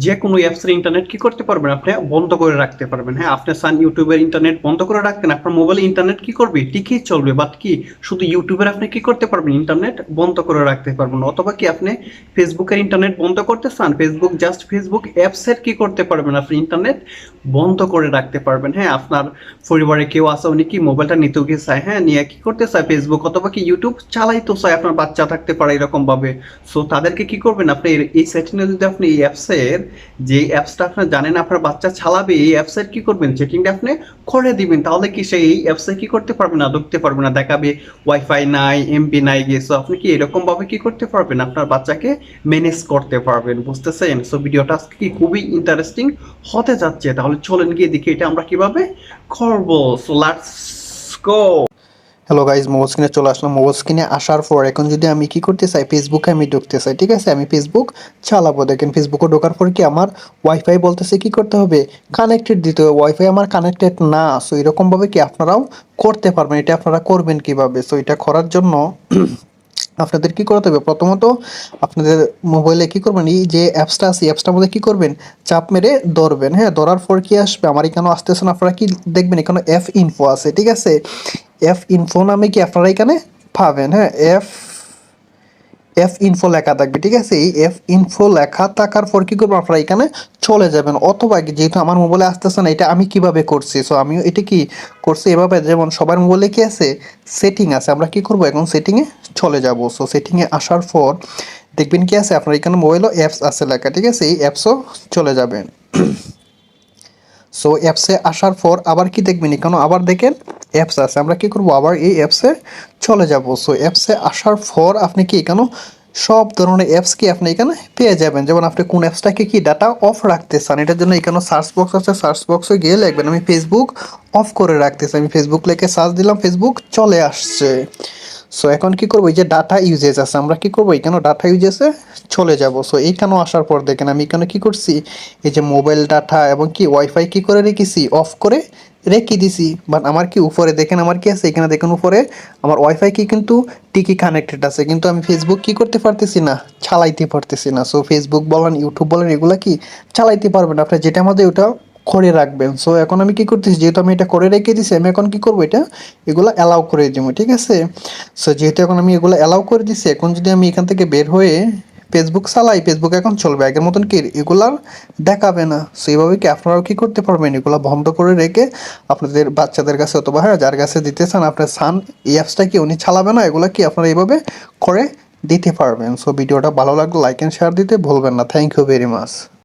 যে কোনো অ্যাপসের ইন্টারনেট কি করতে পারবেন, আপনি বন্ধ করে রাখতে পারবেন। হ্যাঁ, আপনি চান ইউটিউবের ইন্টারনেট বন্ধ করে রাখতেন, আপনার মোবাইলে ইন্টারনেট কি করবে, ঠিকই চলবে, বাট কি শুধু ইউটিউবের আপনি কি করতে পারবেন, ইন্টারনেট বন্ধ করে রাখতে পারবেন। অথবা কি আপনি ফেসবুকের ইন্টারনেট বন্ধ করতে চান, ফেসবুক জাস্ট ফেসবুক অ্যাপসের কি করতে পারবেন, আপনি ইন্টারনেট বন্ধ করে রাখতে পারবেন। হ্যাঁ, আপনার পরিবারে কেউ আছে, উনি কি মোবাইলটা নিতেও কি চায়, হ্যাঁ নিয়ে কি করতে চায়, ফেসবুক অথবা কি ইউটিউব চালাইতে চায়, আপনার বাচ্চা থাকতে পারে এরকম ভাবে। সো তাদেরকে কি করবেন, আপনি এই সেটিংয়ে যদি আপনি এই অ্যাপসের, যে অ্যাপসটা আপনার জানেন আপনার বাচ্চা চালাবে, এই অ্যাপসের কি করবেন, সেটিংটা আপনি করে দিবেন। তাহলে কি সেই এই অ্যাপসে কি করতে পারবে না, ঢুকতে পারবে না, দেখাবে ওয়াইফাই নাই, এমবি নাই গেছে। আপনি কি এরকম ভাবে কি করতে পারবেন, আপনার বাচ্চাকে ম্যানেজ করতে পারবেন। বুঝতেছেন? সো ভিডিওটা আজকে কি খুবই ইন্টারেস্টিং হতে যাচ্ছে। তাহলে চলেন গিয়ে দেখি এটা আমরা কিভাবে করব। So let's go. Hello guys, mobile স্ক্রিনে চলে আসলাম। মোবাইল স্ক্রিনে আসার পর এখন যদি আমি কি করতে চাই, ফেসবুকে আমি ঢুকতে চাই, ঠিক আছে, আমি ফেসবুক চালাবো। দেখেন ফেসবুকে ঢোকার পর কি আমার ওয়াইফাই বলতেছে কি করতে হবে, কানেক্টেড দিতে হবে। ওয়াইফাই আমার কানেক্টেড না। সো এরকমভাবে কি আপনারাও করতে পারবেন। এটা আপনারা করবেন কিভাবে? সো এটা করার জন্য আপনাদের কি করতে হবে, প্রথমত আপনাদের মোবাইলে কি করবেন, এই যে অ্যাপসটা আছে অ্যাপসটার মধ্যে কি করবেন, চাপ মেরে ধরবেন। হ্যাঁ, ধরার পর কি আসবে, আমার এখানে আসতেছে না, আপনারা কি দেখবেন এখানে এফ ইনফো আছে, ঠিক আছে, এফ ইনফো নামে কি আপনারা এখানে পাবেন। হ্যাঁ, এফ এফ ইনফো লেখা থাকবে, ঠিক আছে। এই এফ ইনফো লেখা থাকার পর কি করবো, আপনারা এখানে চলে যাবেন। অথবা যেহেতু আমার মোবাইলে আসতেছে না, এটা আমি কিভাবে করছি, সো আমিও এটা কি করছি এভাবে, যেমন সবার মোবাইলে কি আছে, সেটিং আছে, আমরা কি করব এখন সেটিংয়ে চলে যাব। সো সেটিংয়ে আসার পর দেখবেন কি আছে, আপনার এখানে মোবাইলও অ্যাপস আছে লেখা, ঠিক আছে, এই অ্যাপসও চলে যাবেন। সো অ্যাপসে আসার পর আবার কি দেখবেন, এখানে আবার দেখেন অ্যাপস আছে, আমরা কি করব, আবার এই অ্যাপসে চলে যাব। সো অ্যাপসে আসার পর আপনি কি এখানে সব ধরনের অ্যাপস কি আপনি এখানে পেয়ে যাবেন। যেমন আপনি কোন অ্যাপসটাকে কি ডাটা অফ রাখতে চান, এটার জন্য এখানে সার্চ বক্স আছে, সার্চ বক্সে গিয়ে লিখবেন আমি ফেসবুক অফ করে রাখতেছি। আমি ফেসবুক লিখে সার্চ দিলাম, ফেসবুক চলে আসছে। সো এখন কি করবো, এই যে ডাটা ইউজেস আছে, আমরা কি করবো এখানে ডাটা ইউজেসে চলে যাব। সো এইখানেও আসার পর দেখেন আমি এখানে কি করছি, এই যে মোবাইল ডাটা এবং কি ওয়াইফাই কি করে রেখেছি, অফ করে রেখে দিছি। বাট আমার কি উপরে দেখেন আমার কি আছে, এখানে দেখেন উপরে আমার ওয়াইফাই কি কিন্তু ঠিকই কানেক্টেড আছে, কিন্তু আমি ফেসবুক কি করতে পারতেছি না, চালাইতে পারতেছি না। সো ফেসবুক বলেন, ইউটিউব বলেন, এগুলা কি চালাইতে পারবেন আপনার, যেটা আমাদের ওটা করে রাখবেন। সো এখন আমি কি করতেছি, যেহেতু আমি এটা করে রেখে দিছি, আমি এখন কি করবো, এটা এগুলো অ্যালাউ করে দিব, ঠিক আছে। সো যেহেতু এখন আমি এগুলো অ্যালাউ করে দিছি, এখন যদি আমি এখান থেকে বের হয়ে ফেসবুক চালাই, ফেসবুক এখন চলবে, আগের মতন কি এগুলার দেখাবে না। সো এইভাবে কি আপনারাও কি করতে পারবেন, এগুলো বন্ধ করে রেখে আপনাদের বাচ্চাদের কাছে অথবা হ্যাঁ যার কাছে দিতে চান আপনার সান, এই অ্যাপসটা কি উনি চালাবে না, এগুলো কি আপনারা এইভাবে করে দিতে পারবেন। সো ভিডিওটা ভালো লাগলে লাইক অ্যান্ড শেয়ার দিতে ভুলবেন না। Thank you very much.